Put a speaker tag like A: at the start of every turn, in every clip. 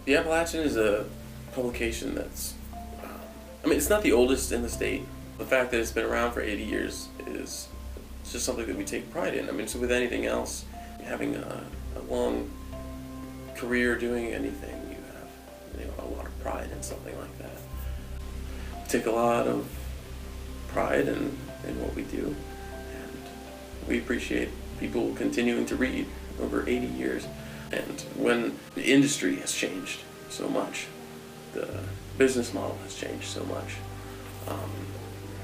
A: The Appalachian is a publication that's, it's not the oldest in the state. The fact that it's been around for 80 years is just something that we take pride in. So with anything else, having a long career doing anything, you have a lot of pride in something like that. We take a lot of pride in what we do, and we appreciate people continuing to read over 80 years. And when the industry has changed so much, the business model has changed so much,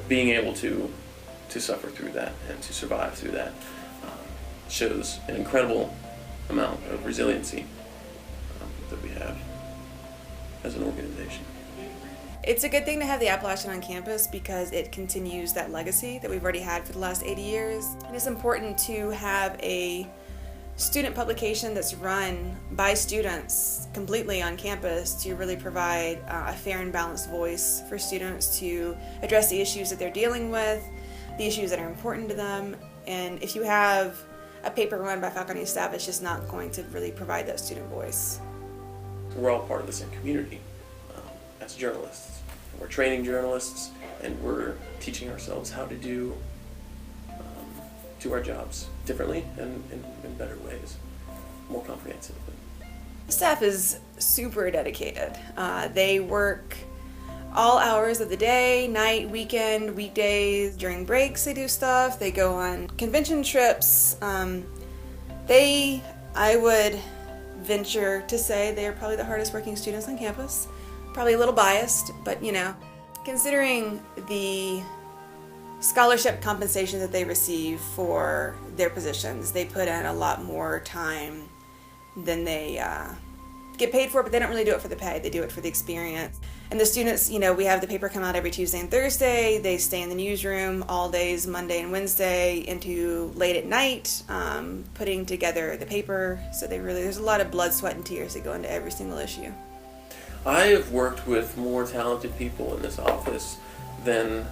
A: being able to suffer through that and to survive through that shows an incredible amount of resiliency that we have as an organization.
B: It's a good thing to have the Appalachian on campus because it continues that legacy that we've already had for the last 80 years. And it's important to have a student publication that's run by students completely on campus to really provide a fair and balanced voice for students to address the issues that they're dealing with, the issues that are important to them. And if you have a paper run by faculty and staff, it's just not going to really provide that student voice.
A: We're all part of the same community as journalists. We're training journalists, and we're teaching ourselves how to do our jobs differently and in better ways, more comprehensively.
B: The staff is super dedicated. They work all hours of the day, night, weekend, weekdays. During breaks they do stuff. They go on convention trips. I would venture to say they are probably the hardest working students on campus. Probably a little biased, but considering the scholarship compensation that they receive for their positions, they put in a lot more time than they get paid for, but they don't really do it for the pay. They do it for the experience. And the students, we have the paper come out every Tuesday and Thursday. They stay in the newsroom all days, Monday and Wednesday, into late at night, putting together the paper. So there's a lot of blood, sweat, and tears that go into every single issue.
A: I have worked with more talented people in this office than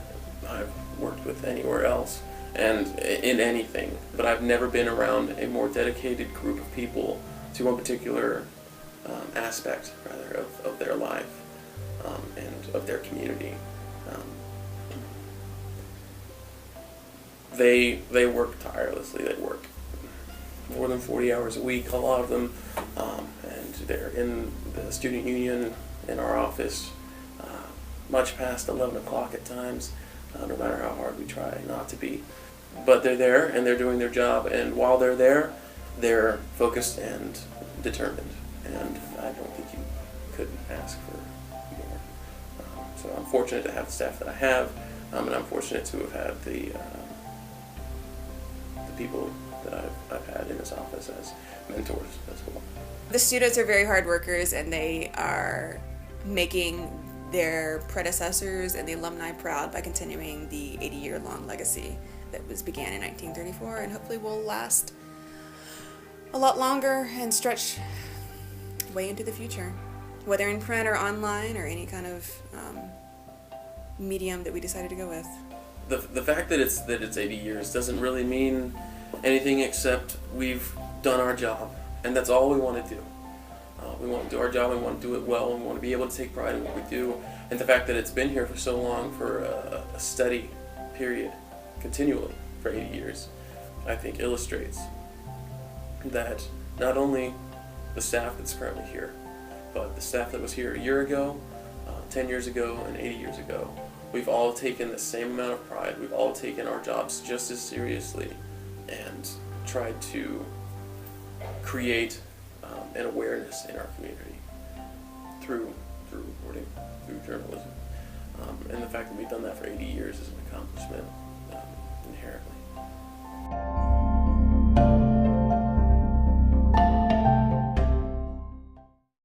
A: I've worked with anywhere else, and in anything. But I've never been around a more dedicated group of people to one particular aspect, rather, of their life and of their community. They work tirelessly. They work more than 40 hours a week, a lot of them, and they're in the student union in our office much past 11 o'clock at times, no matter how hard we try not to be. But they're there, and they're doing their job, and while they're there, they're focused and determined, and I don't think you could ask for more. So I'm fortunate to have the staff that I have, and I'm fortunate to have had the people that I've had in this office as mentors as well.
B: The students are very hard workers, and they are making their predecessors and the alumni proud by continuing the 80-year-long legacy that began in 1934 and hopefully will last a lot longer and stretch way into the future, whether in print or online or any kind of medium that we decided to go with.
A: The fact that it's 80 years doesn't really mean anything except we've done our job, and that's all we want to do. We want to do our job, and we want to do it well, and we want to be able to take pride in what we do. And the fact that it's been here for so long, for a steady period, continually for 80 years, I think illustrates that not only the staff that's currently here, but the staff that was here a year ago, 10 years ago, and 80 years ago, we've all taken the same amount of pride. We've all taken our jobs just as seriously and tried to create an awareness in our community through reporting, through journalism. And the fact that we've done that for 80 years is an accomplishment inherently.